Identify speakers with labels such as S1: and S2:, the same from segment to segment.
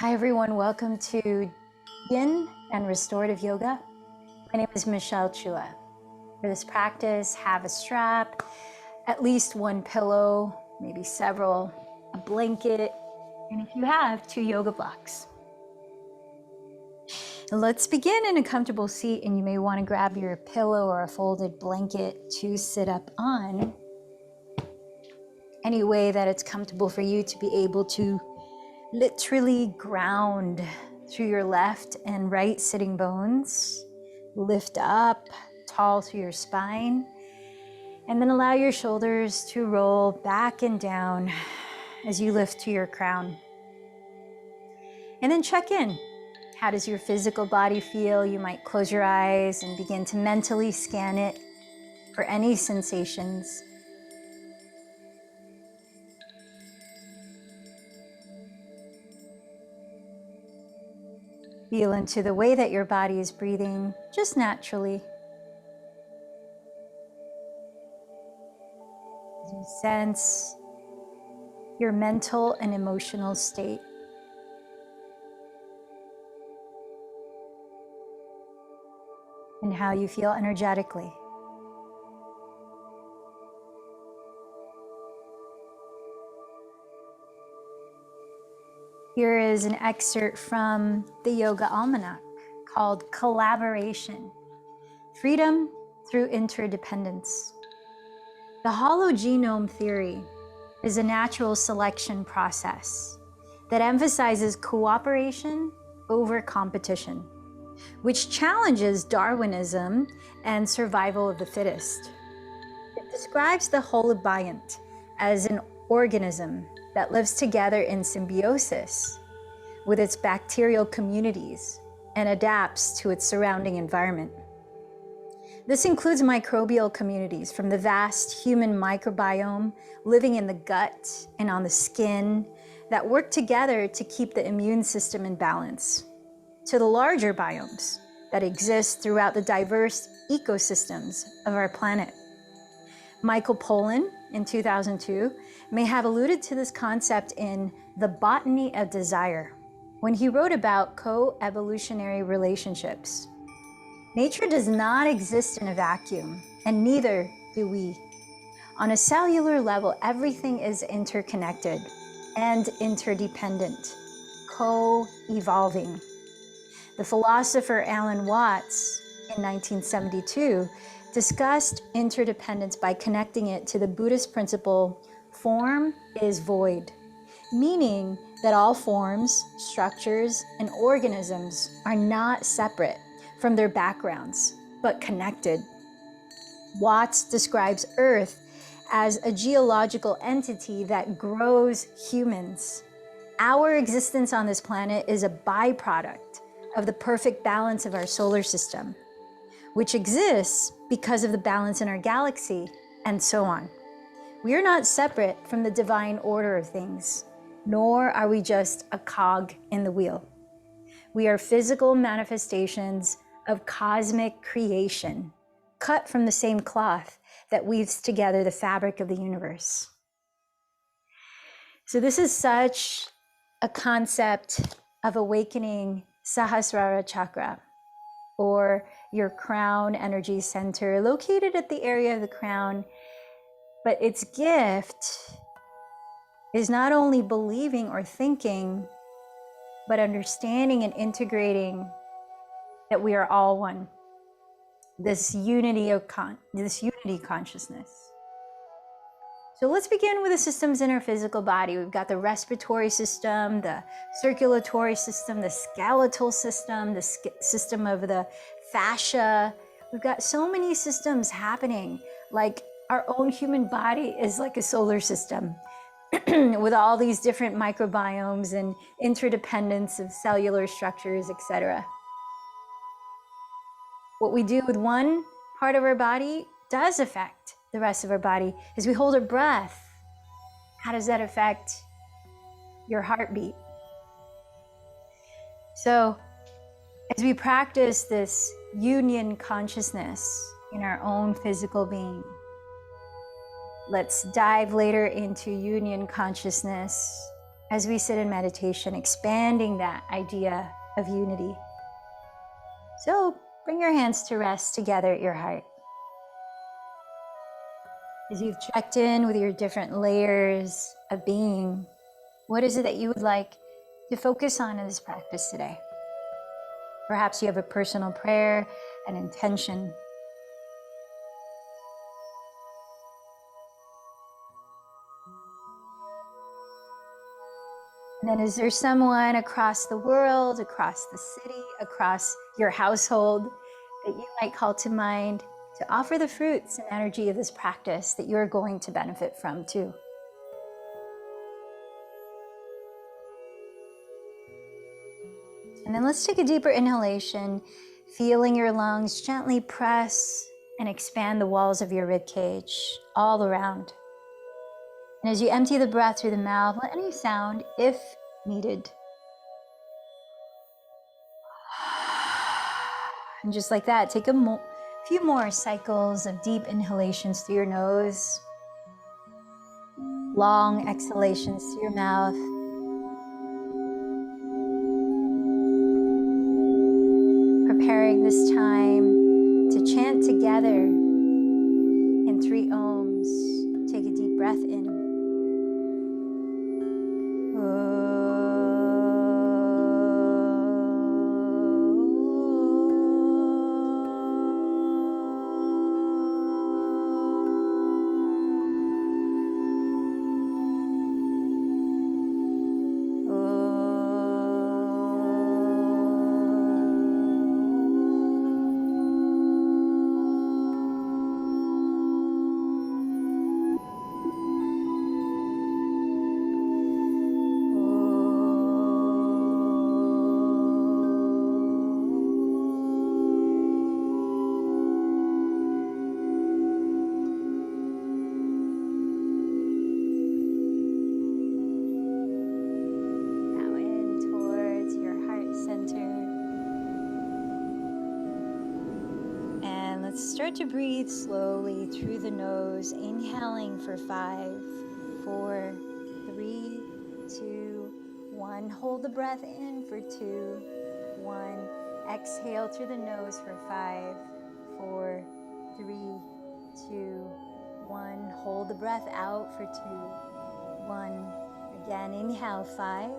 S1: Hi everyone, welcome to Yin and Restorative Yoga. My name is Michelle Chua. For this practice, have a strap, at least one pillow, maybe several, a blanket, and if you have, 2 yoga blocks. Let's begin in a comfortable seat, and you may want to grab your pillow or a folded blanket to sit up on. Any way that it's comfortable for you to be able to literally ground through your left and right sitting bones. Lift up tall through your spine, and then allow your shoulders to roll back and down as you lift to your crown. And then check in. How does your physical body feel? You might close your eyes and begin to mentally scan it for any sensations. Feel into the way that your body is breathing, just naturally. As you sense your mental and emotional state. And how you feel energetically. Here is an excerpt from the Yoga Almanac called Collaboration, Freedom Through Interdependence. The hologenome theory is a natural selection process that emphasizes cooperation over competition, which challenges Darwinism and survival of the fittest. It describes the holobiont as an organism that lives together in symbiosis with its bacterial communities and adapts to its surrounding environment. This includes microbial communities from the vast human microbiome living in the gut and on the skin that work together to keep the immune system in balance, to the larger biomes that exist throughout the diverse ecosystems of our planet. Michael Pollan, in 2002, may have alluded to this concept in The Botany of Desire, when he wrote about co-evolutionary relationships. Nature does not exist in a vacuum, and neither do we. On a cellular level, everything is interconnected and interdependent, co-evolving. The philosopher Alan Watts, in 1972, discussed interdependence by connecting it to the Buddhist principle, form is void, meaning that all forms, structures, and organisms are not separate from their backgrounds, but connected. Watts describes Earth as a geological entity that grows humans. Our existence on this planet is a byproduct of the perfect balance of our solar system, which exists because of the balance in our galaxy, and so on. We are not separate from the divine order of things, nor are we just a cog in the wheel. We are physical manifestations of cosmic creation, cut from the same cloth that weaves together the fabric of the universe. So this is such a concept of awakening sahasrara chakra, or your crown energy center, located at the area of the crown. But its gift is not only believing or thinking, but understanding and integrating that we are all one. This unity consciousness. So let's begin with the systems in our physical body. We've got the respiratory system, the circulatory system, the skeletal system, the system of the fascia. We've got so many systems happening. Like our own human body is like a solar system with all these different microbiomes and interdependence of cellular structures, etc. What we do with one part of our body does affect the rest of our body. As we hold our breath, how does that affect your heartbeat? So as we practice this union consciousness in our own physical being, let's dive later into union consciousness as we sit in meditation, expanding that idea of unity. So bring your hands to rest together at your heart. As you've checked in with your different layers of being, what is it that you would like to focus on in this practice today? Perhaps you have a personal prayer, an intention. And then is there someone across the world, across the city, across your household that you might call to mind to offer the fruits and energy of this practice that you're going to benefit from too? And then let's take a deeper inhalation, feeling your lungs gently press and expand the walls of your rib cage all around. And as you empty the breath through the mouth, let any sound, if needed. And just like that, take a few more cycles of deep inhalations through your nose, long exhalations through your mouth. Preparing this time to chant together in 3 ohms. Take a deep breath in. Start to breathe slowly through the nose, inhaling for 5, 4, 3, 2, 1. Hold the breath in for 2, 1. Exhale through the nose for 5, 4, 3, 2, 1. Hold the breath out for 2, 1. Again, inhale 5,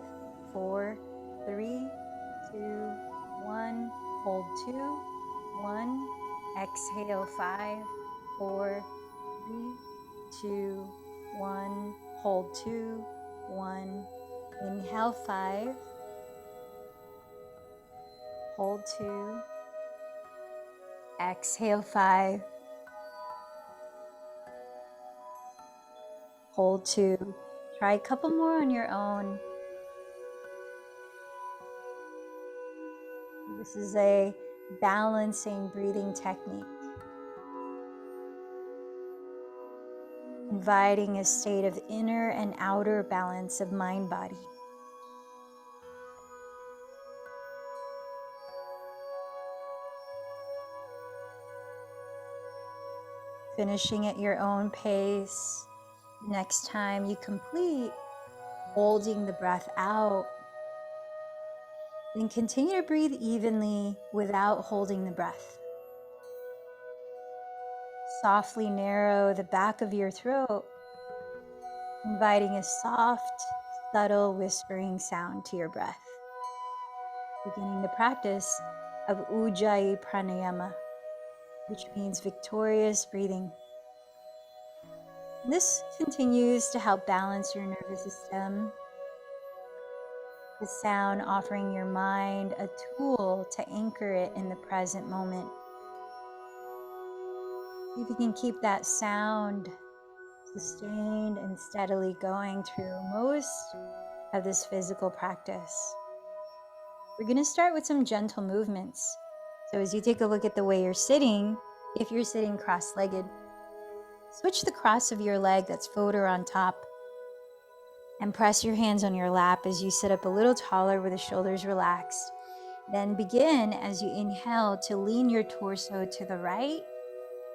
S1: 4, 3, 2, 1. Hold 2, 1. Exhale 5, 4, 3, 2, 1. Hold 2, 1. Inhale 5. Hold 2. Exhale 5. Hold 2. Try a couple more on your own. This is a balancing breathing technique, inviting a state of inner and outer balance of mind-body. Finishing at your own pace. Next time you complete, holding the breath out. Then continue to breathe evenly without holding the breath. Softly narrow the back of your throat, inviting a soft, subtle whispering sound to your breath. Beginning the practice of Ujjayi Pranayama, which means victorious breathing. This continues to help balance your nervous system. The sound offering your mind a tool to anchor it in the present moment. See if you can keep that sound sustained and steadily going through most of this physical practice. We're going to start with some gentle movements. So as you take a look at the way you're sitting, if you're sitting cross-legged, switch the cross of your leg that's forward or on top and press your hands on your lap as you sit up a little taller with the shoulders relaxed. Then begin as you inhale to lean your torso to the right,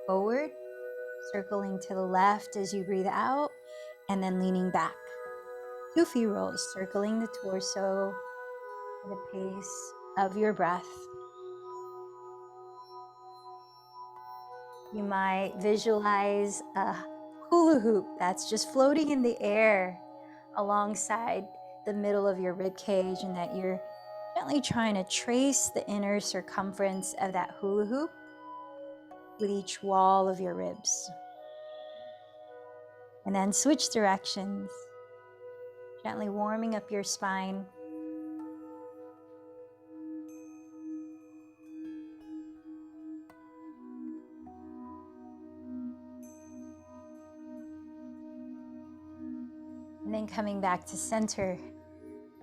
S1: forward, circling to the left as you breathe out, and then leaning back. Goofy rolls, circling the torso at the pace of your breath. You might visualize a hula hoop that's just floating in the air alongside the middle of your rib cage, and that you're gently trying to trace the inner circumference of that hula hoop with each wall of your ribs. And then switch directions, gently warming up your spine. And then coming back to center,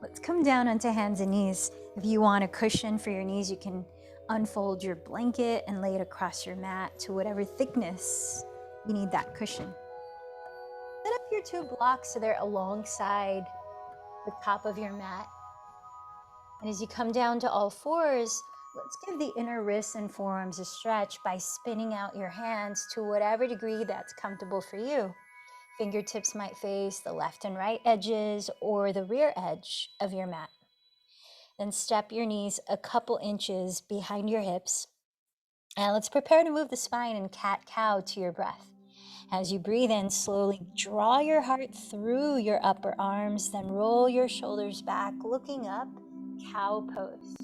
S1: let's come down onto hands and knees. If you want a cushion for your knees, you can unfold your blanket and lay it across your mat to whatever thickness you need that cushion. Set up your two blocks so they're alongside the top of your mat. And as you come down to all fours, let's give the inner wrists and forearms a stretch by spinning out your hands to whatever degree that's comfortable for you. Fingertips might face the left and right edges or the rear edge of your mat. Then step your knees a couple inches behind your hips. And let's prepare to move the spine and cat-cow to your breath. As you breathe in, slowly draw your heart through your upper arms, then roll your shoulders back, looking up, cow pose.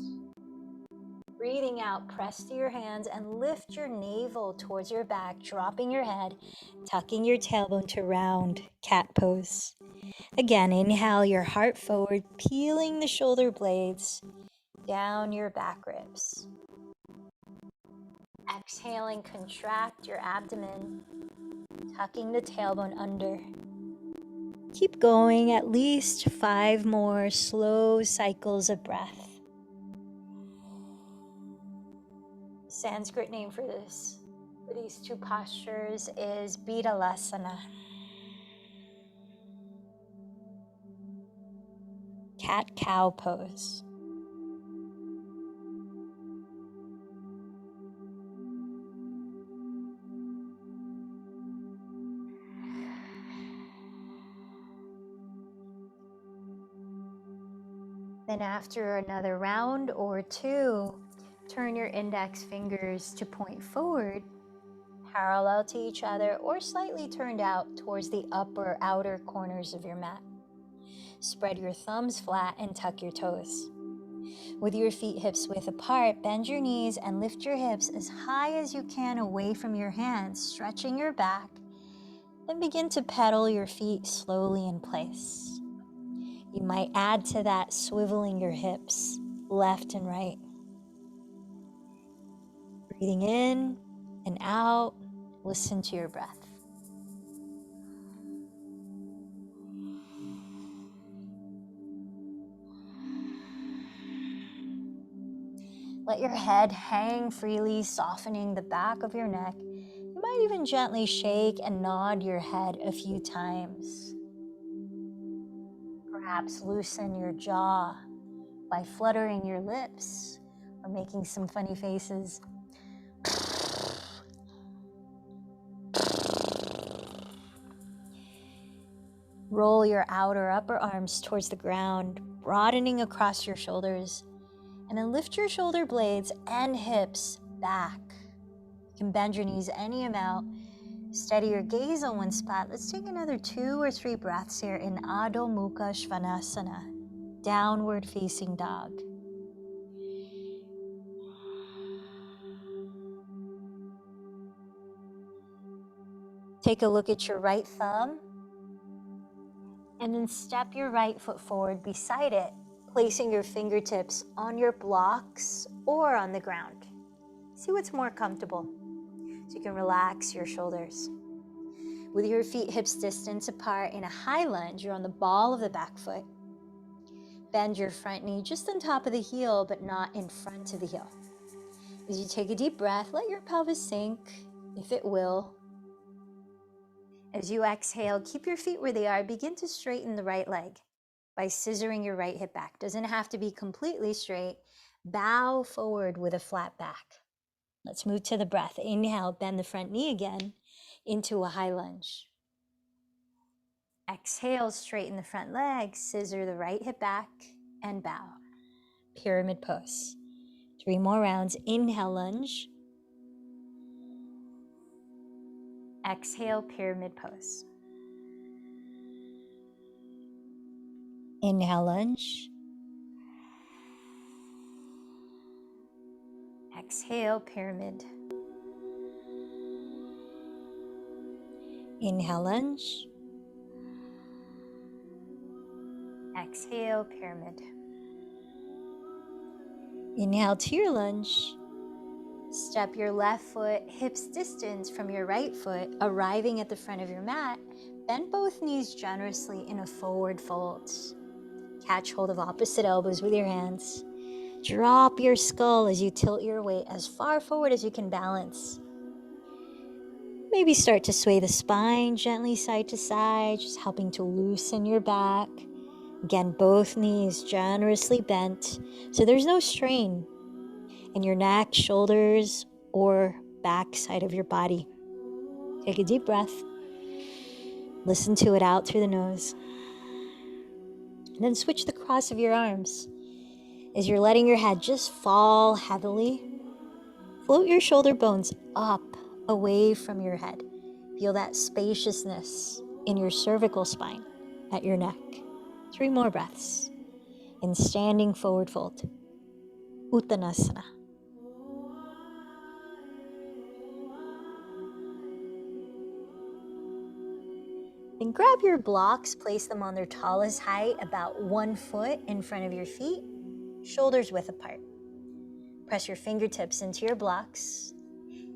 S1: Breathing out, press to your hands and lift your navel towards your back, dropping your head, tucking your tailbone to round, cat pose. Again, inhale your heart forward, peeling the shoulder blades down your back ribs. Exhaling, contract your abdomen, tucking the tailbone under. Keep going, at least 5 more slow cycles of breath. Sanskrit name for these two postures is Bitalasana. Cat-cow pose. Then after another round or two, turn your index fingers to point forward, parallel to each other or slightly turned out towards the upper outer corners of your mat. Spread your thumbs flat and tuck your toes. With your feet hips width apart, bend your knees and lift your hips as high as you can away from your hands, stretching your back. Then begin to pedal your feet slowly in place. You might add to that swiveling your hips left and right. Breathing in and out, listen to your breath. Let your head hang freely, softening the back of your neck. You might even gently shake and nod your head a few times. Perhaps loosen your jaw by fluttering your lips or making some funny faces. Roll your outer upper arms towards the ground, broadening across your shoulders, and then lift your shoulder blades and hips back. You can bend your knees any amount. Steady your gaze on one spot. Let's take another 2 or 3 breaths here in Adho Mukha Svanasana, downward facing dog. Take a look at your right thumb and then step your right foot forward beside it, placing your fingertips on your blocks or on the ground. See what's more comfortable so you can relax your shoulders. With your feet hips distance apart in a high lunge, you're on the ball of the back foot. Bend your front knee just on top of the heel, but not in front of the heel. As you take a deep breath, let your pelvis sink, if it will. As you exhale, keep your feet where they are. Begin to straighten the right leg by scissoring your right hip back. Doesn't have to be completely straight. Bow forward with a flat back. Let's move to the breath. Inhale, bend the front knee again into a high lunge. Exhale, straighten the front leg, scissor the right hip back, and bow. Pyramid pose. 3 more rounds. Inhale, lunge. Exhale, pyramid pose. Inhale, lunge. Exhale, pyramid. Inhale, lunge. Exhale, pyramid. Inhale to your lunge. Step your left foot hips distance from your right foot, arriving at the front of your mat. Bend both knees generously in a forward fold. Catch hold of opposite elbows with your hands. Drop your skull as you tilt your weight as far forward as you can balance. Maybe start to sway the spine gently side to side, just helping to loosen your back. Again, both knees generously bent, so there's no strain in your neck, shoulders, or back side of your body. Take a deep breath. Listen to it out through the nose. And then switch the cross of your arms. As you're letting your head just fall heavily, float your shoulder bones up, away from your head. Feel that spaciousness in your cervical spine, at your neck. 3 more breaths. In standing forward fold. Uttanasana. Then grab your blocks, place them on their tallest height, about 1 foot in front of your feet, shoulders width apart. Press your fingertips into your blocks.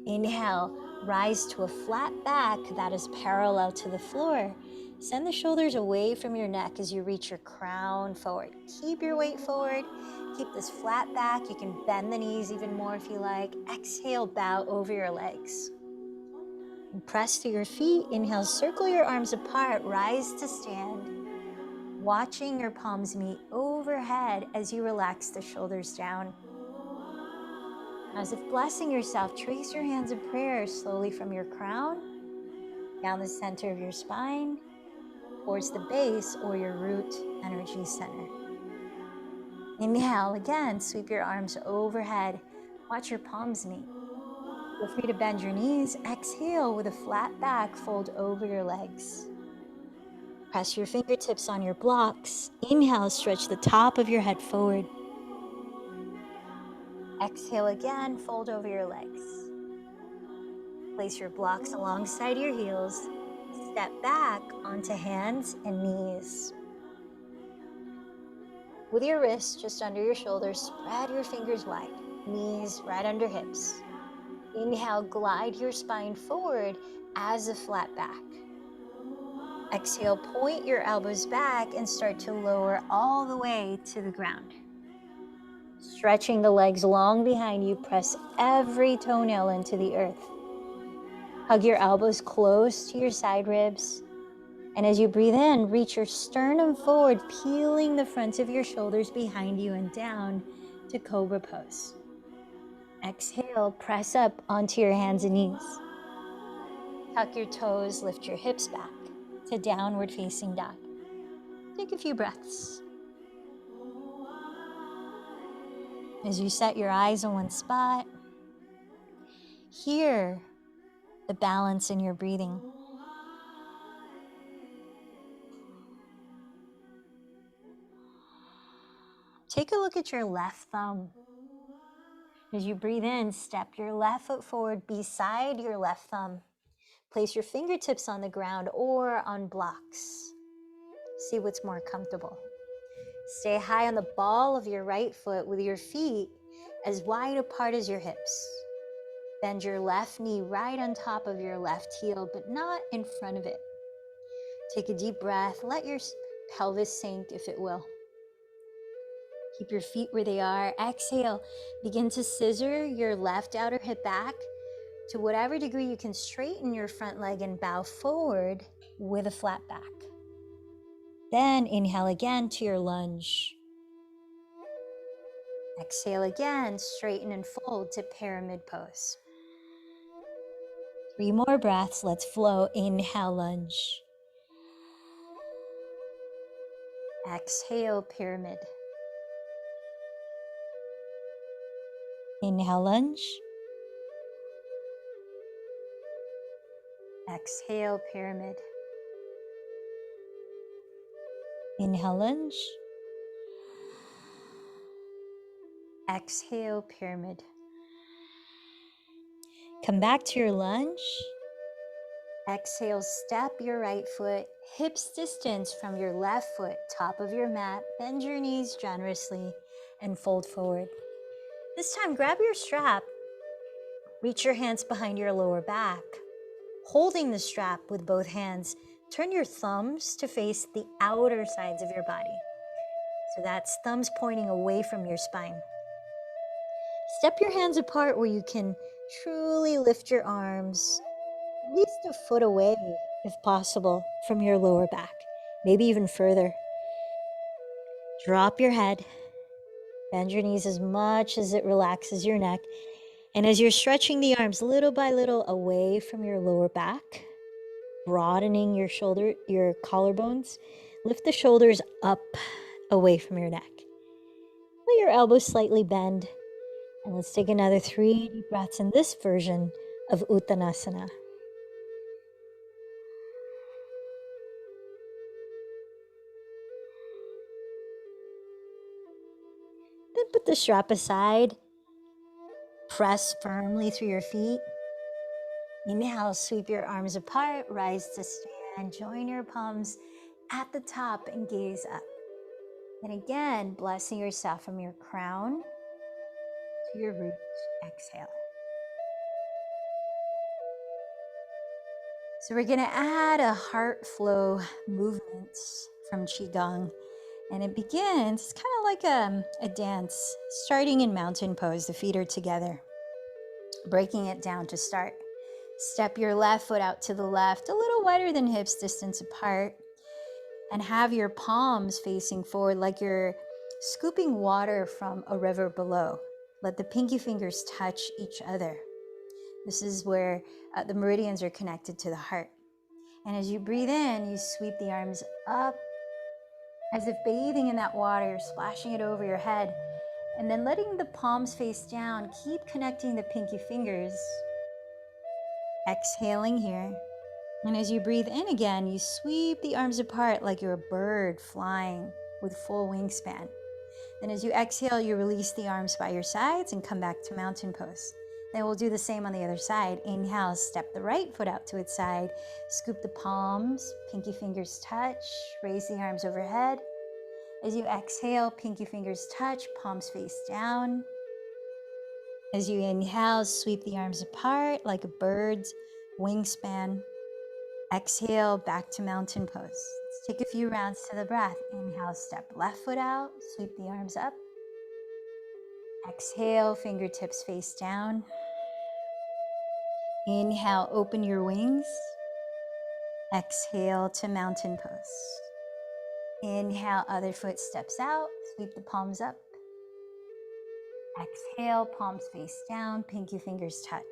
S1: Inhale, rise to a flat back that is parallel to the floor. Send the shoulders away from your neck as you reach your crown forward. Keep your weight forward. Keep this flat back. You can bend the knees even more if you like. Exhale, bow over your legs. And press to your feet. Inhale, circle your arms apart. Rise to stand. Watching your palms meet overhead as you relax the shoulders down. As if blessing yourself, trace your hands of prayer slowly from your crown, down the center of your spine, towards the base or your root energy center. Inhale again, sweep your arms overhead. Watch your palms meet. Feel free to bend your knees. Exhale with a flat back, fold over your legs. Press your fingertips on your blocks. Inhale, stretch the top of your head forward. Exhale again, fold over your legs. Place your blocks alongside your heels. Step back onto hands and knees. With your wrists just under your shoulders, spread your fingers wide. Knees right under hips. Inhale, glide your spine forward as a flat back. Exhale, point your elbows back and start to lower all the way to the ground. Stretching the legs long behind you, press every toenail into the earth. Hug your elbows close to your side ribs. And as you breathe in, reach your sternum forward, peeling the fronts of your shoulders behind you and down to Cobra Pose. Exhale, press up onto your hands and knees. Tuck your toes, lift your hips back to Downward Facing Dog. Take a few breaths. As you set your eyes on one spot, hear the balance in your breathing. Take a look at your left thumb. As you breathe in, step your left foot forward beside your left thumb. Place your fingertips on the ground or on blocks. See what's more comfortable. Stay high on the ball of your right foot with your feet as wide apart as your hips. Bend your left knee right on top of your left heel, but not in front of it. Take a deep breath. Let your pelvis sink if it will. Keep your feet where they are. Exhale. Begin to scissor your left outer hip back. To whatever degree you can straighten your front leg and bow forward with a flat back. Then inhale again to your lunge. Exhale again, straighten and fold to pyramid pose. 3 more breaths. Let's flow. Inhale, lunge. Exhale, pyramid. Inhale, lunge. Exhale, pyramid. Inhale, lunge. Exhale, pyramid. Come back to your lunge. Exhale, step your right foot hips distance from your left foot, top of your mat. Bend your knees generously and fold forward. This time, grab your strap. Reach your hands behind your lower back. Holding the strap with both hands, turn your thumbs to face the outer sides of your body. So that's thumbs pointing away from your spine. Step your hands apart where you can truly lift your arms at least a foot away, if possible, from your lower back, maybe even further. Drop your head, bend your knees as much as it relaxes your neck. And as you're stretching the arms little by little away from your lower back, broadening your collarbones, lift the shoulders up away from your neck. Let your elbows slightly bend. And let's take another 3 deep breaths in this version of Uttanasana. Then put the strap aside. Press firmly through your feet. Inhale, sweep your arms apart, rise to stand. Join your palms at the top and gaze up. And again, blessing yourself from your crown to your roots. Exhale. So we're going to add a heart flow movement from Qigong. And it begins, it's kind of like a dance, starting in mountain pose. The feet are together. Breaking it down to start. Step your left foot out to the left, a little wider than hips distance apart. And have your palms facing forward like you're scooping water from a river below. Let the pinky fingers touch each other. This is where the meridians are connected to the heart. And as you breathe in, you sweep the arms up as if bathing in that water, you're splashing it over your head. And then letting the palms face down, keep connecting the pinky fingers. Exhaling here. And as you breathe in again, you sweep the arms apart like you're a bird flying with full wingspan. Then as you exhale, you release the arms by your sides and come back to mountain pose. Then we'll do the same on the other side. Inhale, step the right foot out to its side. Scoop the palms, pinky fingers touch, raise the arms overhead. As you exhale, pinky fingers touch, palms face down. As you inhale, sweep the arms apart like a bird's wingspan. Exhale, back to mountain pose. Let's take a few rounds to the breath. Inhale, step left foot out, sweep the arms up. Exhale, fingertips face down. Inhale, open your wings. Exhale to mountain pose. Inhale, other foot steps out, sweep the palms up. Exhale, palms face down, pinky fingers touch.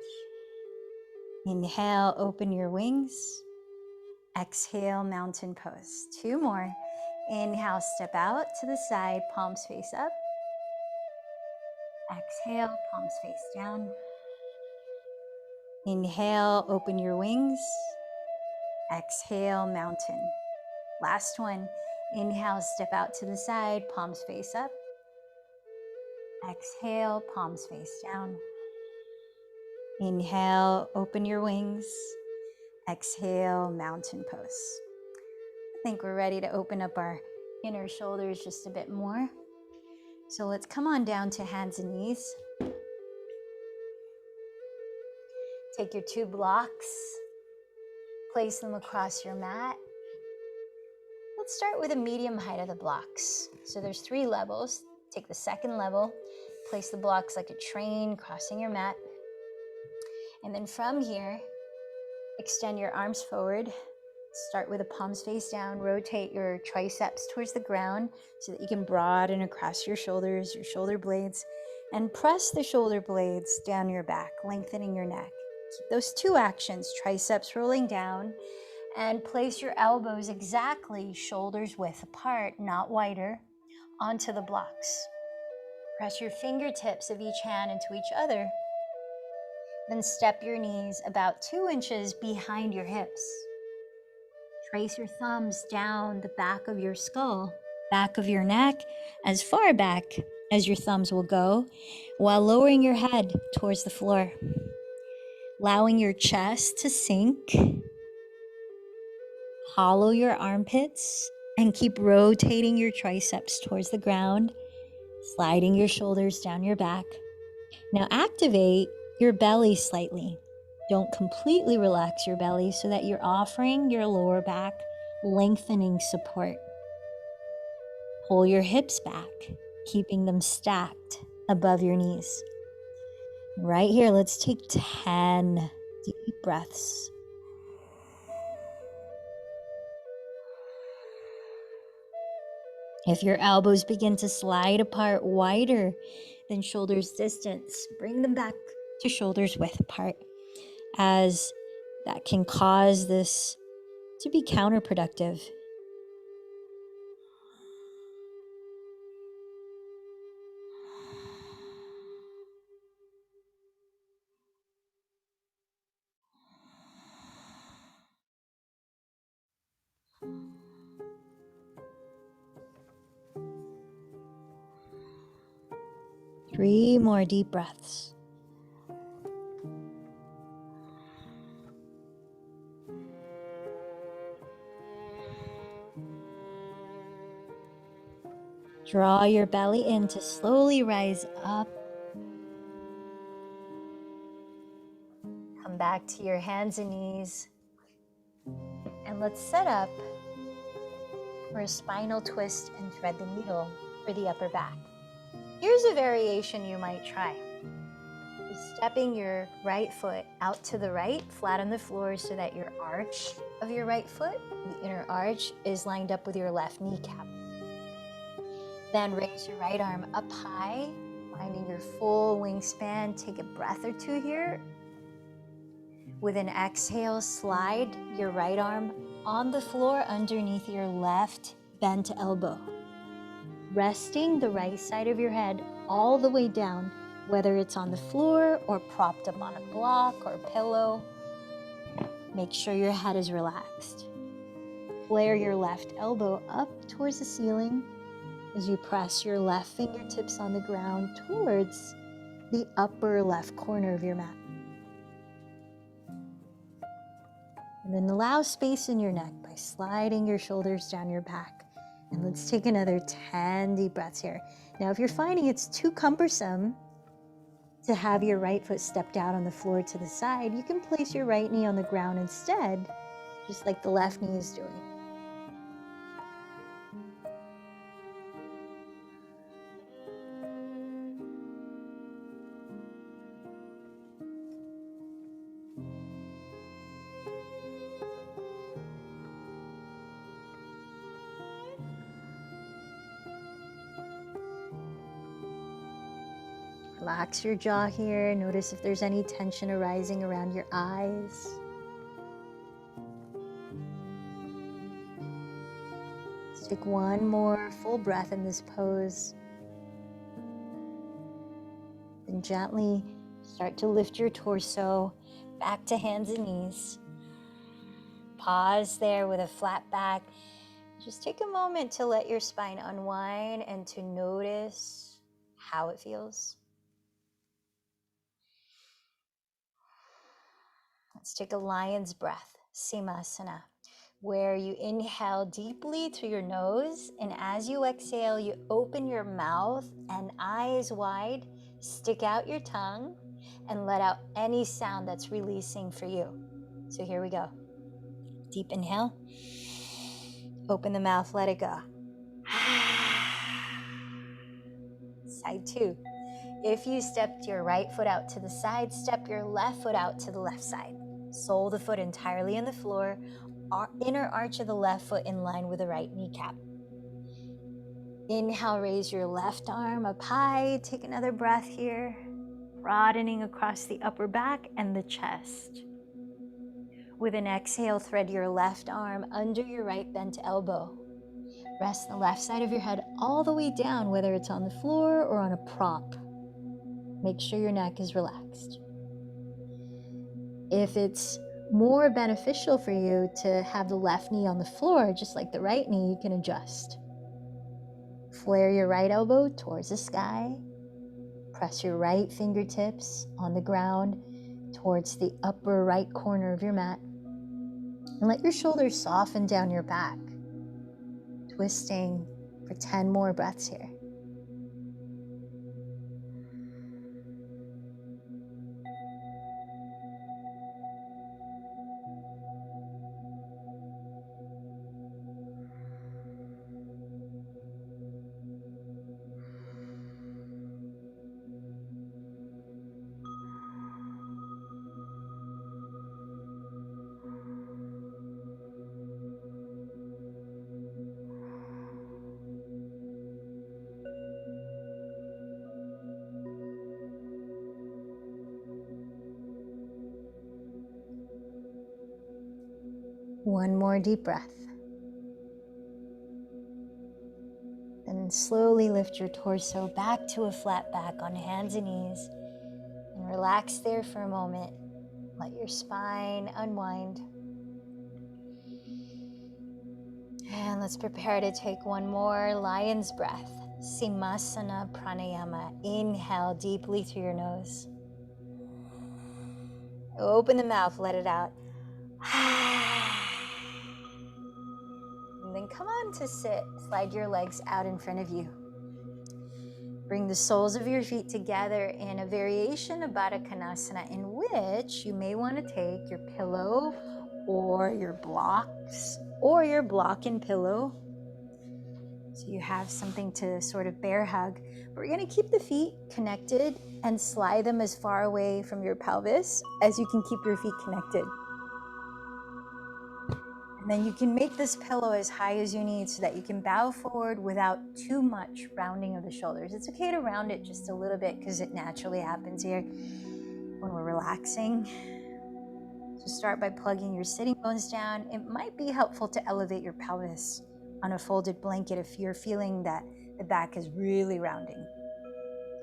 S1: Inhale, open your wings. Exhale, mountain pose. 2 more. Inhale, step out to the side, palms face up. Exhale, palms face down. Inhale, open your wings. Exhale, mountain. Last one. Inhale, step out to the side, palms face up. Exhale, palms face down. Inhale, open your wings. Exhale, mountain pose. I think we're ready to open up our inner shoulders just a bit more. So let's come on down to hands and knees. Take your 2 blocks, place them across your mat. Let's start with a medium height of the blocks. So there's 3 levels. Take the second level, place the blocks like a train crossing your mat. And then from here, extend your arms forward. Start with the palms face down. Rotate your triceps towards the ground so that you can broaden across your shoulders, your shoulder blades, and press the shoulder blades down your back, lengthening your neck. Keep those 2 actions, triceps rolling down And place your elbows exactly shoulders width apart, not wider, onto the blocks. Press your fingertips of each hand into each other. Then step your knees about 2 inches behind your hips. Trace your thumbs down the back of your skull, back of your neck, as far back as your thumbs will go, while lowering your head towards the floor. Allowing your chest to sink. Hollow your armpits and keep rotating your triceps towards the ground, sliding your shoulders down your back. Now activate your belly slightly. Don't completely relax your belly so that you're offering your lower back lengthening support. Pull your hips back, keeping them stacked above your knees. Right here, let's take 10 deep breaths. If your elbows begin to slide apart wider than shoulders distance, bring them back to shoulders width apart, as that can cause this to be counterproductive. Three more deep breaths. Draw your belly in to slowly rise up. Come back to your hands and knees. And let's set up for a spinal twist and thread the needle for the upper back. Here's a variation you might try. Stepping your right foot out to the right, flat on the floor, so that your arch of your right foot, the inner arch, is lined up with your left kneecap. Then raise your right arm up high, finding your full wingspan. Take a breath or two here. With an exhale, slide your right arm on the floor underneath your left bent elbow, resting the right side of your head all the way down, whether it's on the floor or propped up on a block or a pillow. Make sure your head is relaxed. Flare your left elbow up towards the ceiling as you press your left fingertips on the ground towards the upper left corner of your mat. And then allow space in your neck by sliding your shoulders down your back. And let's take another 10 deep breaths here. Now, if you're finding it's too cumbersome to have your right foot stepped out on the floor to the side, you can place your right knee on the ground instead, just like the left knee is doing. Relax your jaw here. Notice if there's any tension arising around your eyes. Let's take one more full breath in this pose. Then gently start to lift your torso back to hands and knees. Pause there with a flat back. Just take a moment to let your spine unwind and to notice how it feels. Let's take a lion's breath, Simasana, where you inhale deeply through your nose, and as you exhale, you open your mouth and eyes wide, stick out your tongue, and let out any sound that's releasing for you. So here we go. Deep inhale. Open the mouth, let it go. Side two. If you stepped your right foot out to the side, step your left foot out to the left side. Sole the foot entirely on the floor, inner arch of the left foot in line with the right kneecap. Inhale, raise your left arm up high. Take another breath here, broadening across the upper back and the chest. With an exhale, thread your left arm under your right bent elbow. Rest the left side of your head all the way down, whether it's on the floor or on a prop. Make sure your neck is relaxed. If it's more beneficial for you to have the left knee on the floor, just like the right knee, you can adjust. Flare your right elbow towards the sky. Press your right fingertips on the ground towards the upper right corner of your mat. And let your shoulders soften down your back. Twisting for 10 more breaths here. One more deep breath. Then slowly lift your torso back to a flat back on hands and knees. And relax there for a moment. Let your spine unwind. And let's prepare to take one more lion's breath. Simasana pranayama. Inhale deeply through your nose. Open the mouth, let it out. And then come on to sit. Slide your legs out in front of you. Bring the soles of your feet together in a variation of Baddha Konasana, in which you may want to take your pillow or your blocks or your block and pillow. So you have something to sort of bear hug. But we're going to keep the feet connected and slide them as far away from your pelvis as you can keep your feet connected. And then you can make this pillow as high as you need so that you can bow forward without too much rounding of the shoulders. It's okay to round it just a little bit because it naturally happens here when we're relaxing. So start by plugging your sitting bones down. It might be helpful to elevate your pelvis on a folded blanket if you're feeling that the back is really rounding.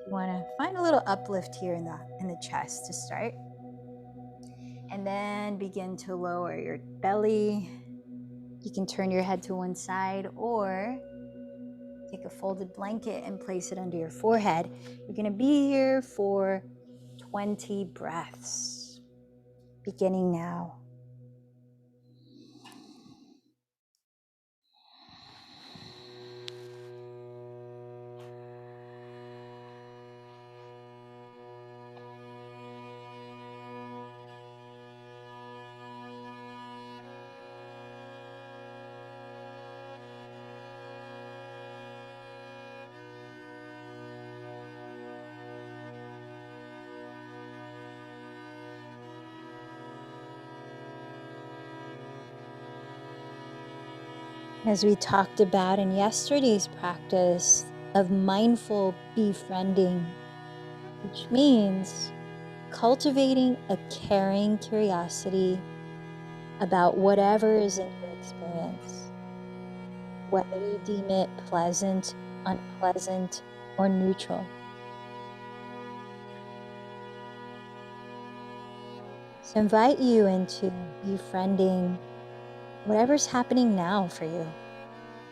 S1: You want to find a little uplift here in the chest to start. And then begin to lower your belly. You can turn your head to one side or take a folded blanket and place it under your forehead. You're going to be here for 20 breaths, beginning now. As we talked about in yesterday's practice of mindful befriending, which means cultivating a caring curiosity about whatever is in your experience, whether you deem it pleasant, unpleasant, or neutral. So invite you into befriending whatever's happening now for you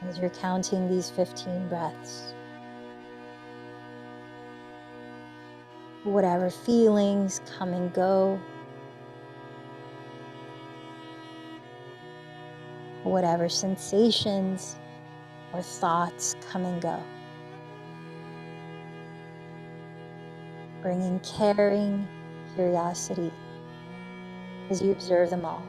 S1: as you're counting these 15 breaths. Whatever feelings come and go, whatever sensations or thoughts come and go. Bringing caring curiosity as you observe them all.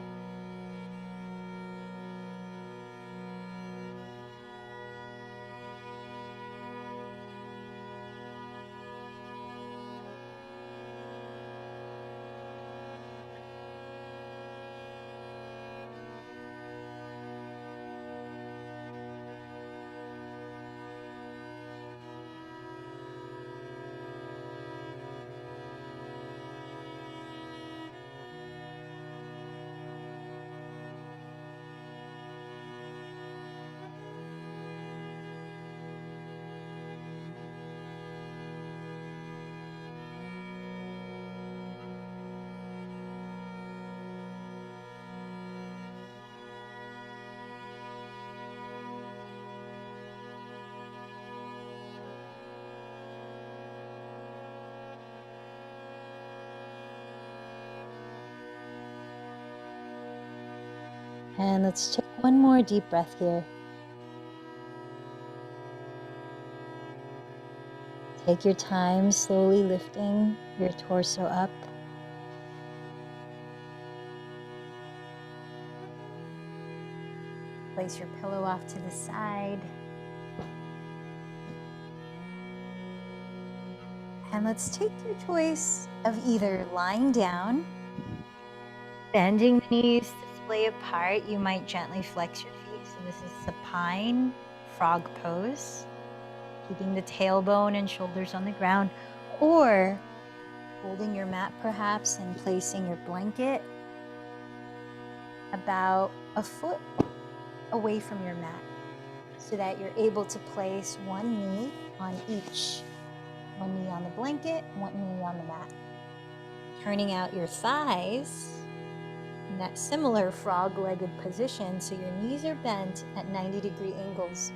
S1: And let's take one more deep breath here. Take your time slowly lifting your torso up. Place your pillow off to the side. And let's take your choice of either lying down, bending the knees to splay apart. You might gently flex your feet. So this is supine frog pose, keeping the tailbone and shoulders on the ground, or holding your mat perhaps and placing your blanket about a foot away from your mat so that you're able to place one knee on each. One knee on the blanket, one knee on the mat. Turning out your thighs in that similar frog-legged position, so your knees are bent at 90-degree angles.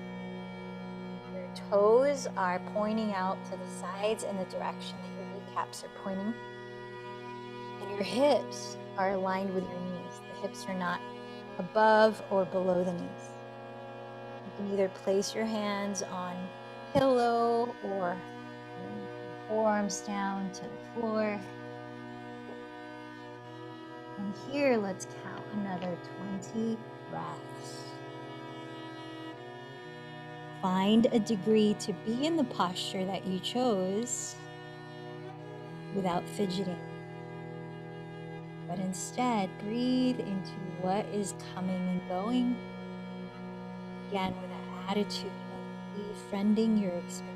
S1: Your toes are pointing out to the sides in the direction that your kneecaps are pointing. And your hips are aligned with your knees. The hips are not above or below the knees. You can either place your hands on pillow or forearms down to the floor. And here, let's count another 20 breaths. Find a degree to be in the posture that you chose without fidgeting. But instead, breathe into what is coming and going. Again, with an attitude of befriending your experience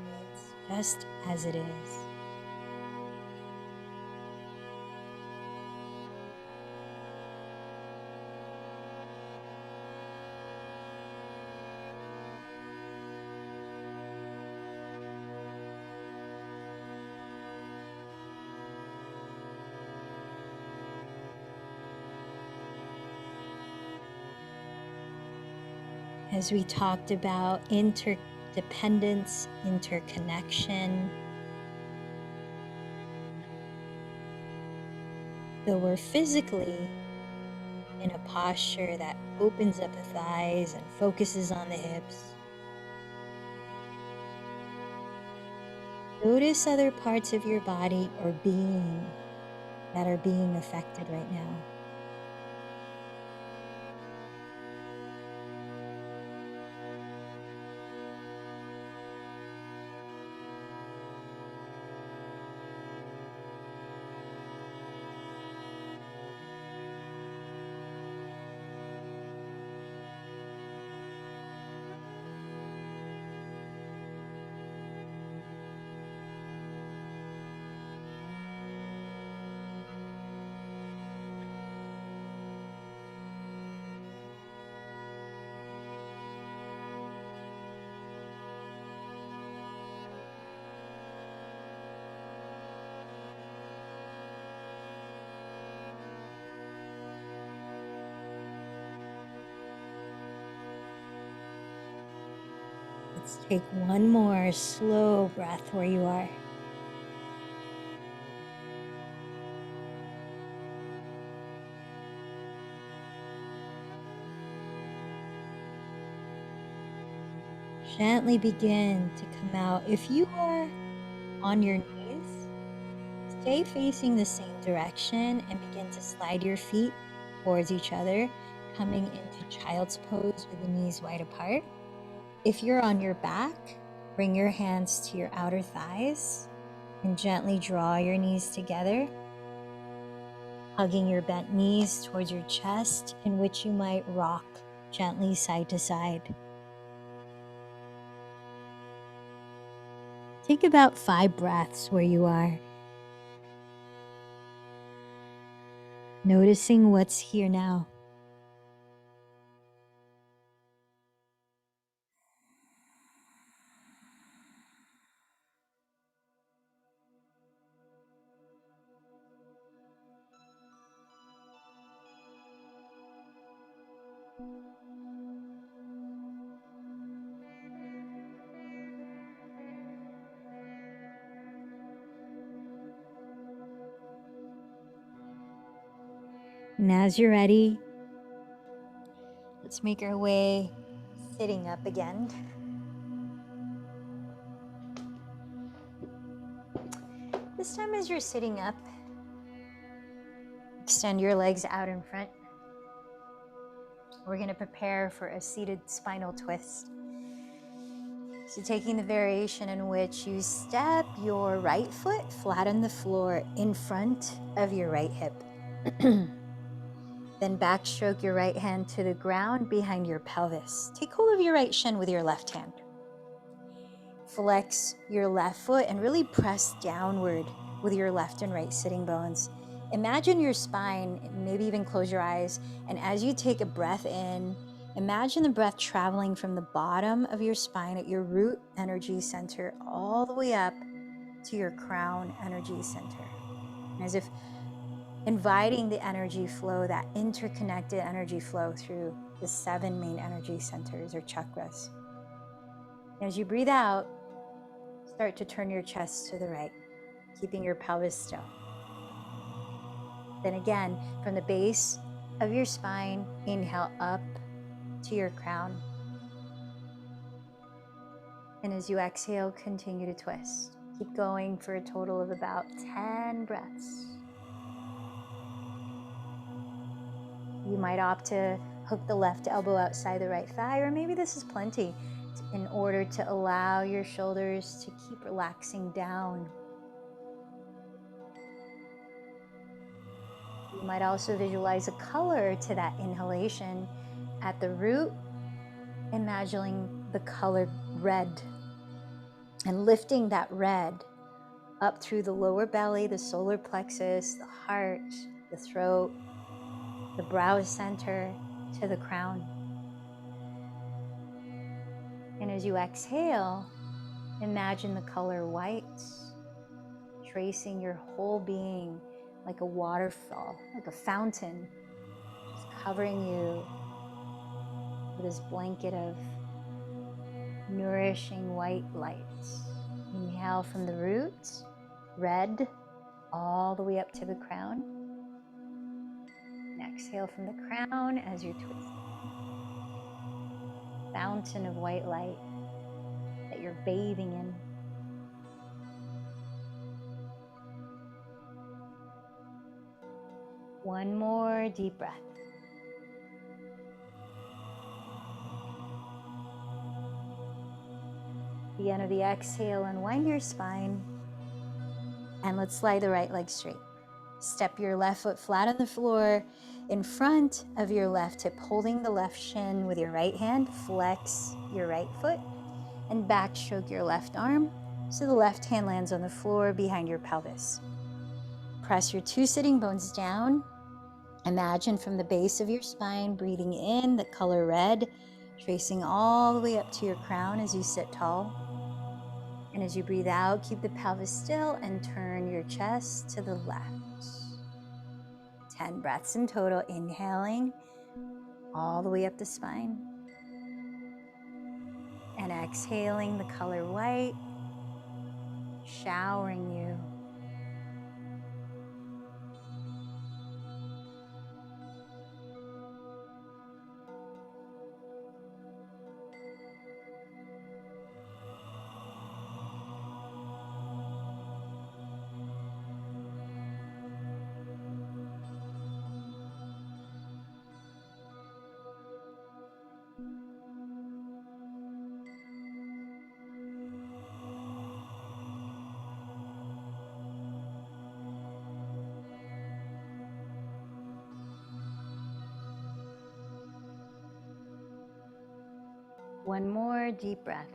S1: just as it is. As we talked about interdependence, interconnection, though we're physically in a posture that opens up the thighs and focuses on the hips, notice other parts of your body or being that are being affected right now. Let's take one more slow breath where you are. Gently begin to come out. If you are on your knees, stay facing the same direction and begin to slide your feet towards each other, coming into child's pose with the knees wide apart. If you're on your back, bring your hands to your outer thighs and gently draw your knees together, hugging your bent knees towards your chest, in which you might rock gently side to side. Take about 5 breaths where you are, noticing what's here now. And as you're ready, Let's make our way sitting up again. This time as you're sitting up, extend your legs out in front. We're going to prepare for a seated spinal twist. So taking the variation in which you step your right foot flat on the floor in front of your right hip. Then backstroke your right hand to the ground behind your pelvis. Take hold of your right shin with your left hand. Flex your left foot and really press downward with your left and right sitting bones. Imagine your spine, maybe even close your eyes, and as you take a breath in, imagine the breath traveling from the bottom of your spine at your root energy center all the way up to your crown energy center. As if inviting the energy flow, that interconnected energy flow through the 7 main energy centers or chakras. As you breathe out, start to turn your chest to the right, keeping your pelvis still. Then again, from the base of your spine, inhale up to your crown. And as you exhale, continue to twist. Keep going for a total of about 10 breaths. You might opt to hook the left elbow outside the right thigh, or maybe this is plenty in order to allow your shoulders to keep relaxing down. You might also visualize a color to that inhalation. At the root, imagining the color red and lifting that red up through the lower belly, the solar plexus, the heart, the throat, the brow center to the crown. And as you exhale, imagine the color white, tracing your whole being like a waterfall, like a fountain, just covering you with this blanket of nourishing white light. Inhale from the root, red, all the way up to the crown. And exhale from the crown as you're twisting. Fountain of white light that you're bathing in. One more deep breath. The end of the exhale, unwind your spine. And let's lie the right leg straight. Step your left foot flat on the floor in front of your left hip, holding the left shin with your right hand. Flex your right foot and backstroke your left arm so the left hand lands on the floor behind your pelvis. Press your 2 sitting bones down. Imagine from the base of your spine, breathing in the color red, tracing all the way up to your crown as you sit tall. And as you breathe out, keep the pelvis still and turn your chest to the left. 10 breaths in total, inhaling all the way up the spine. And exhaling the color white, showering you. One more deep breath.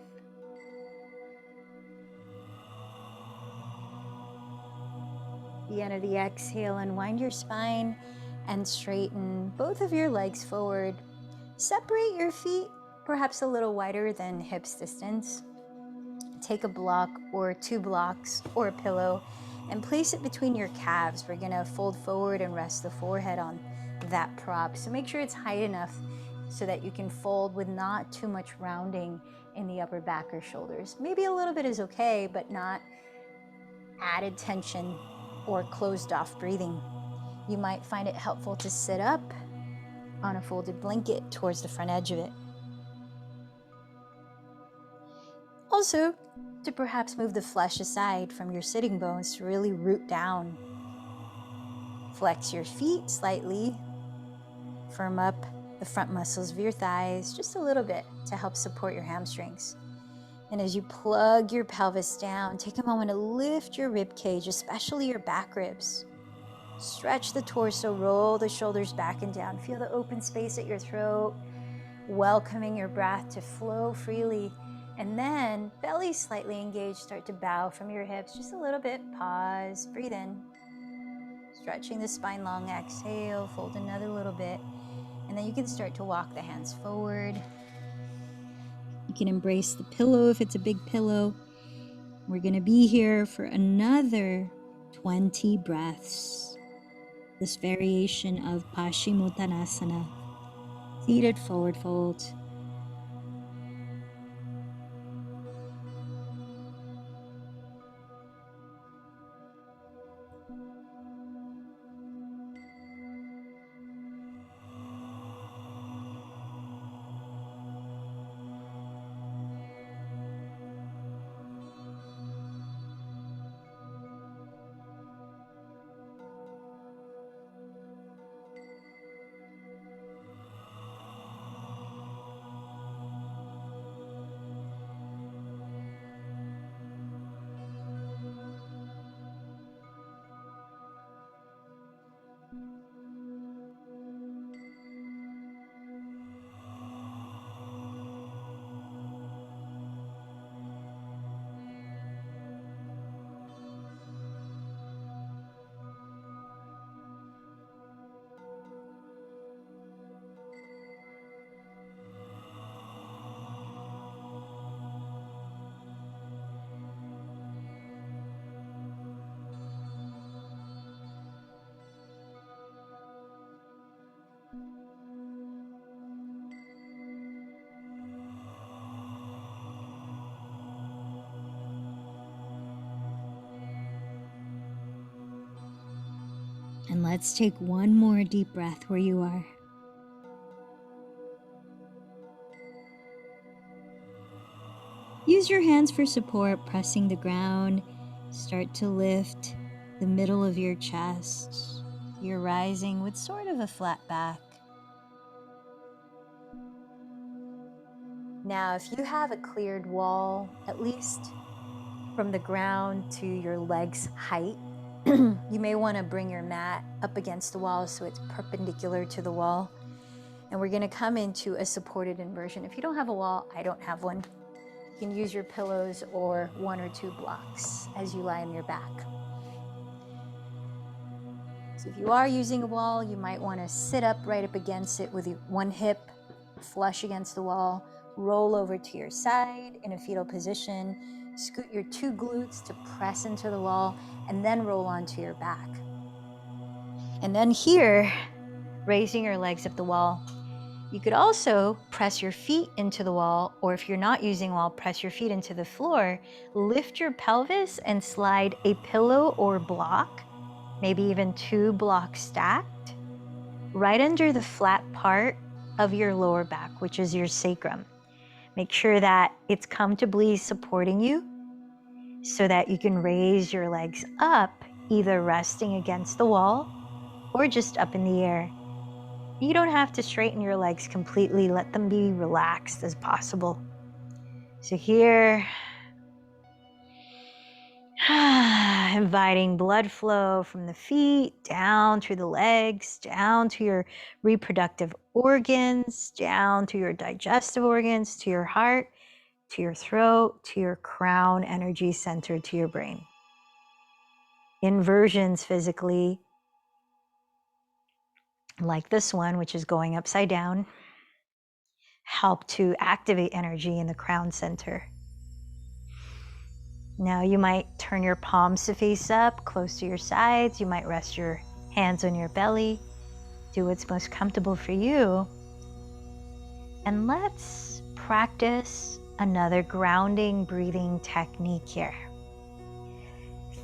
S1: The end of the exhale, unwind your spine and straighten both of your legs forward. Separate your feet, perhaps a little wider than hips distance. Take a block or 2 blocks or a pillow and place it between your calves. We're gonna fold forward and rest the forehead on that prop. So make sure it's high enough so that you can fold with not too much rounding in the upper back or shoulders. Maybe a little bit is okay, but not added tension or closed off breathing. You might find it helpful to sit up on a folded blanket towards the front edge of it. Also, to perhaps move the flesh aside from your sitting bones to really root down. Flex your feet slightly. Firm up the front muscles of your thighs just a little bit to help support your hamstrings. And as you plug your pelvis down, take a moment to lift your rib cage, especially your back ribs. Stretch the torso, roll the shoulders back and down. Feel the open space at your throat, welcoming your breath to flow freely. And then belly slightly engaged, start to bow from your hips just a little bit. Pause, breathe in. Stretching the spine long, exhale, fold another little bit. And then you can start to walk the hands forward. You can embrace the pillow if it's a big pillow. We're going to be here for another 20 breaths. This variation of Paschimottanasana, seated forward fold. And let's take one more deep breath where you are. Use your hands for support, pressing the ground. Start to lift the middle of your chest. You're rising with sort of a flat back. Now, if you have a cleared wall, at least from the ground to your legs' height, you may want to bring your mat up against the wall so it's perpendicular to the wall. And we're going to come into a supported inversion. If you don't have a wall, I don't have one. You can use your pillows or 1 or 2 blocks as you lie on your back. So if you are using a wall, you might want to sit up right up against it with one hip flush against the wall, roll over to your side in a fetal position, scoot your 2 glutes to press into the wall, and then roll onto your back. And then here, raising your legs up the wall. You could also press your feet into the wall, or if you're not using wall, press your feet into the floor, lift your pelvis and slide a pillow or block, maybe even 2 blocks stacked, right under the flat part of your lower back, which is your sacrum. Make sure that it's comfortably supporting you so that you can raise your legs up, either resting against the wall or just up in the air. You don't have to straighten your legs completely. Let them be relaxed as possible. So here, inviting blood flow from the feet down through the legs, down to your reproductive organs, down to your digestive organs, to your heart, to your throat, to your crown energy center, to your brain. Inversions physically, like this one, which is going upside down, help to activate energy in the crown center. Now you might turn your palms to face up, close to your sides. You might rest your hands on your belly. Do what's most comfortable for you. And let's practice another grounding breathing technique here.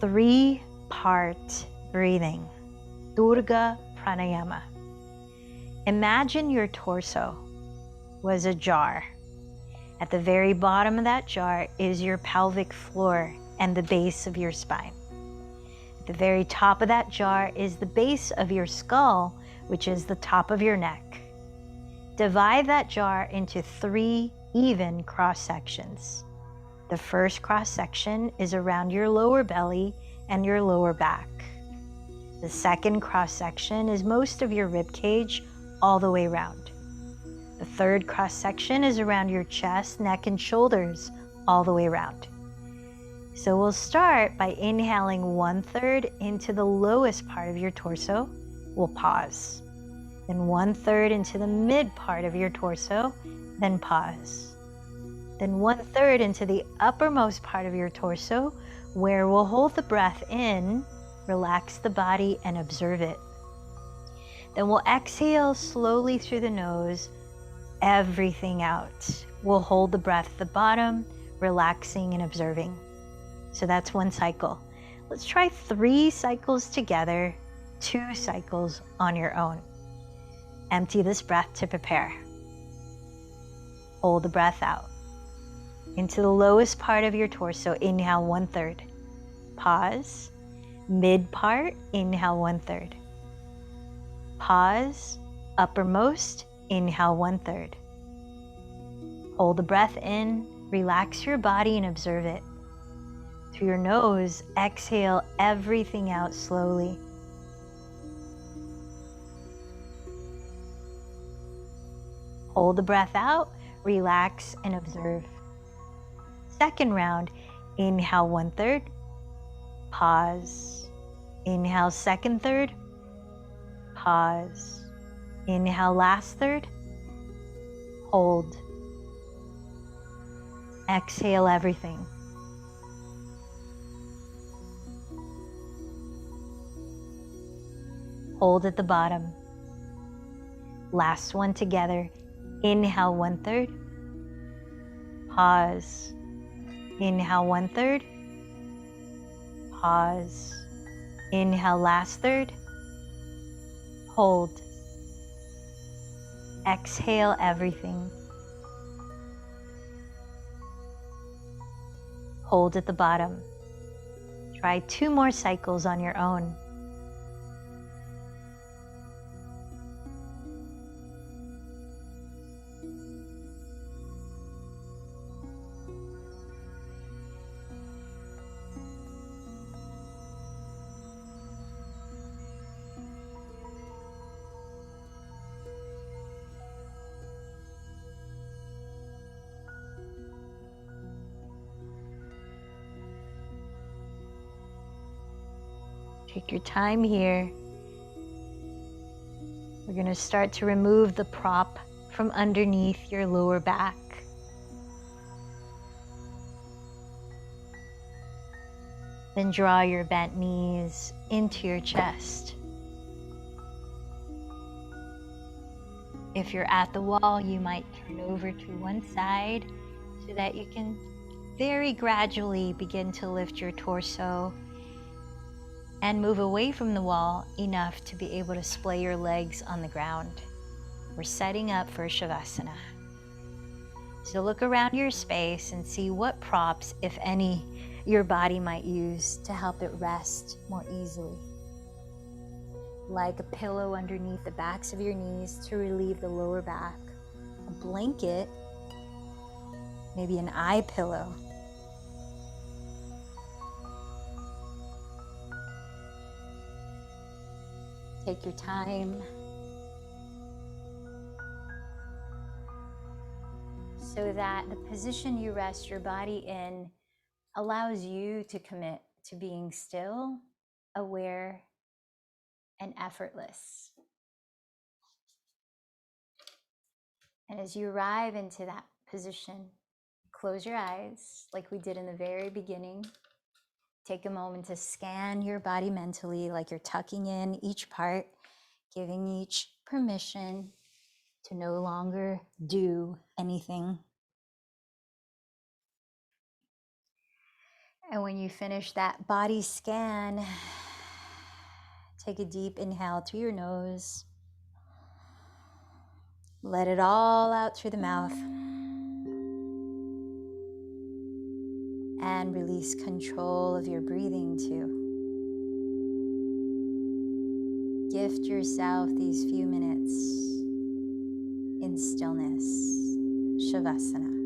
S1: 3-part breathing, Durga Pranayama. Imagine your torso was a jar. At the very bottom of that jar is your pelvic floor and the base of your spine. At the very top of that jar is the base of your skull, which is the top of your neck. Divide that jar into 3 even cross sections. The first cross section is around your lower belly and your lower back. The second cross section is most of your rib cage all the way around. The third cross section is around your chest, neck, and shoulders all the way around. So we'll start by inhaling 1/3 into the lowest part of your torso. We'll pause. Then 1/3 into the mid part of your torso, then pause. Then 1/3 into the uppermost part of your torso, where we'll hold the breath in, relax the body, and observe it. Then we'll exhale slowly through the nose, everything out. We'll hold the breath at the bottom, relaxing and observing. So that's 1 cycle. Let's try 3 cycles together, 2 cycles on your own. Empty this breath to prepare. Hold the breath out. Into the lowest part of your torso, inhale 1/3. Pause. Mid part, inhale 1/3. Pause. Uppermost, inhale 1/3. Hold the breath in, relax your body and observe it. Through your nose, exhale everything out slowly. Hold the breath out, relax and observe. Second round, inhale 1/3. Pause. Inhale second third. Pause. Inhale last third. Hold. Exhale everything. Hold at the bottom. Last one together. Inhale 1/3. Pause. Inhale 1/3. Pause. Inhale last third. Hold. Exhale everything. Hold at the bottom. Try 2 more cycles on your own. Take your time here. We're going to start to remove the prop from underneath your lower back. Then draw your bent knees into your chest. If you're at the wall, you might turn over to one side so that you can very gradually begin to lift your torso and move away from the wall enough to be able to splay your legs on the ground. We're setting up for Shavasana. So look around your space and see what props, if any, your body might use to help it rest more easily. Like a pillow underneath the backs of your knees to relieve the lower back, a blanket, maybe an eye pillow. Take your time. So that the position you rest your body in allows you to commit to being still, aware, and effortless. And as you arrive into that position, close your eyes like we did in the very beginning. Take a moment to scan your body mentally, like you're tucking in each part, giving each permission to no longer do anything. And when you finish that body scan, take a deep inhale through your nose. Let it all out through the mouth. And release control of your breathing too. Gift yourself these few minutes in stillness, Shavasana.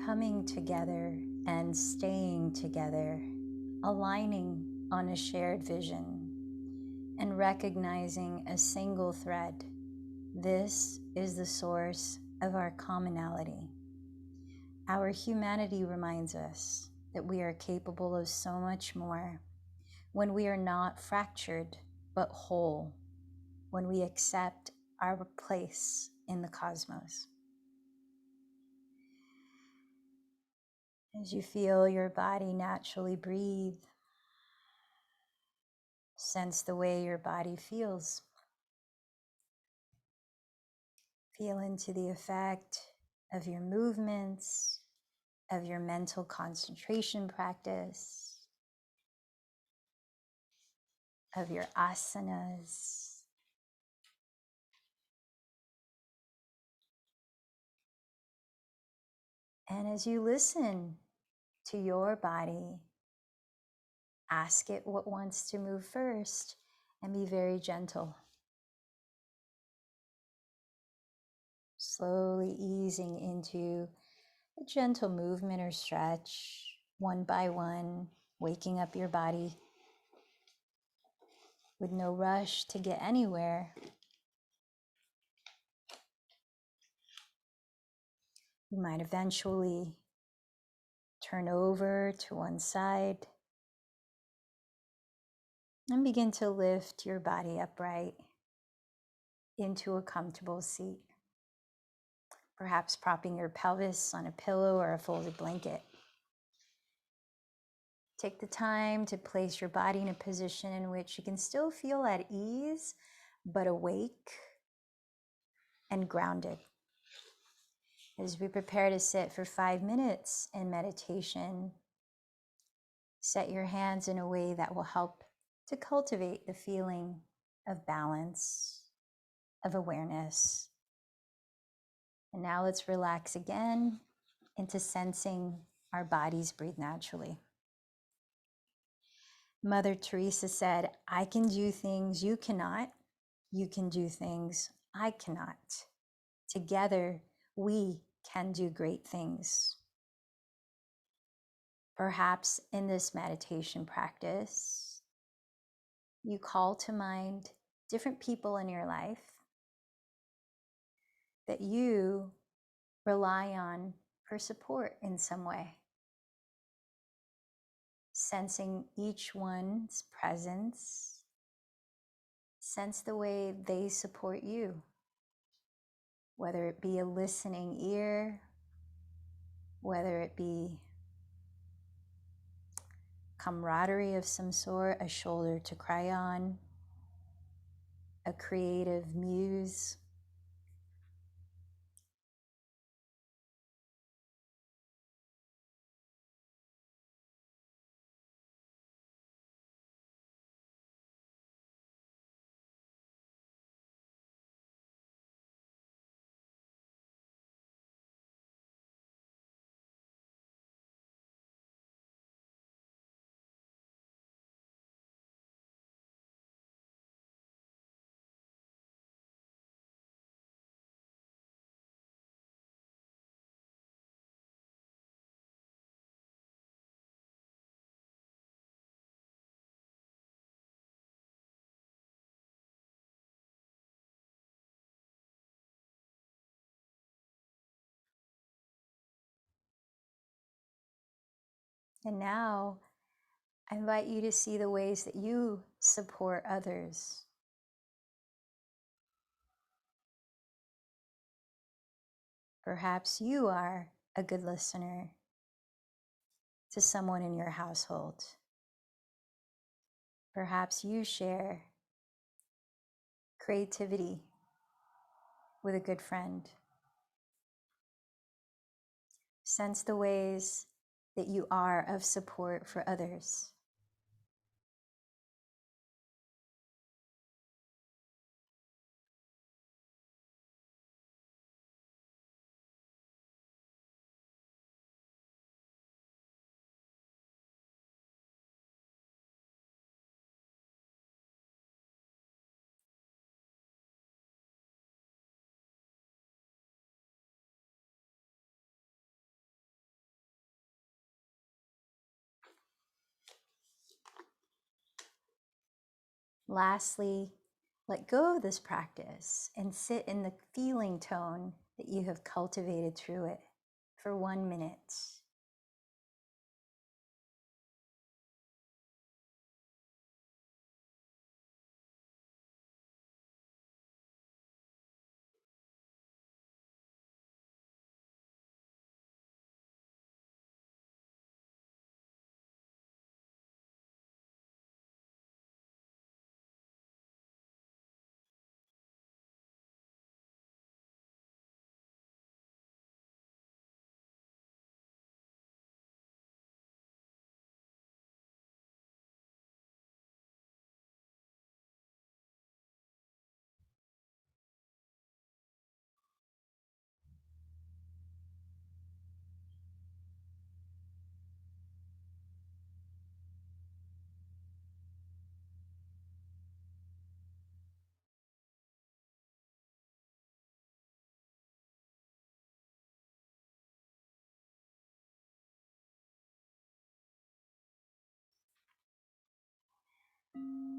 S1: coming together and staying together, aligning on a shared vision, and recognizing a single thread. This is the source of our commonality. Our humanity reminds us that we are capable of so much more when we are not fractured but whole, when we accept our place in the cosmos. As you feel your body naturally breathe, sense the way your body feels. Feel into the effect of your movements, of your mental concentration practice, of your asanas. And as you listen to your body, ask it what wants to move first and be very gentle. Slowly easing into a gentle movement or stretch, one by one, waking up your body with no rush to get anywhere. You might eventually turn over to one side and begin to lift your body upright into a comfortable seat, perhaps propping your pelvis on a pillow or a folded blanket. Take the time to place your body in a position in which you can still feel at ease, but awake and grounded. As we prepare to sit for 5 minutes in meditation, set your hands in a way that will help to cultivate the feeling of balance, of awareness. And now let's relax again into sensing our bodies breathe naturally. Mother Teresa said, "I can do things you cannot. You can do things I cannot. Together, we can do great things." Perhaps in this meditation practice, you call to mind different people in your life that you rely on for support in some way. Sensing each one's presence, sense the way they support you, whether it be a listening ear, whether it be camaraderie of some sort, a shoulder to cry on, a creative muse. And now I invite you to see the ways that you support others. Perhaps you are a good listener to someone in your household. Perhaps you share creativity with a good friend. Sense the ways that you are of support for others. Lastly, let go of this practice and sit in the feeling tone that you have cultivated through it for 1 minute.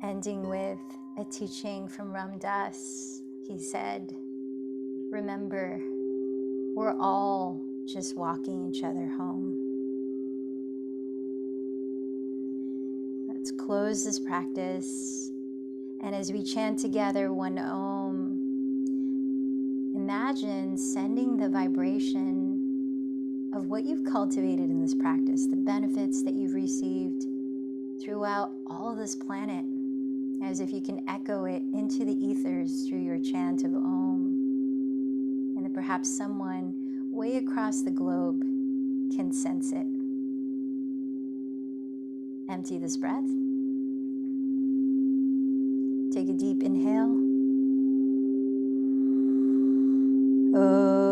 S1: Ending with a teaching from Ram Dass. He said, remember, we're all just walking each other home. Let's close this practice. And as we chant together one Om, imagine sending the vibration of what you've cultivated in this practice, the benefits that you've received throughout all of this planet, as if you can echo it into the ethers through your chant of Om, and that perhaps someone way across the globe can sense it. Empty this breath. Take a deep inhale. Om.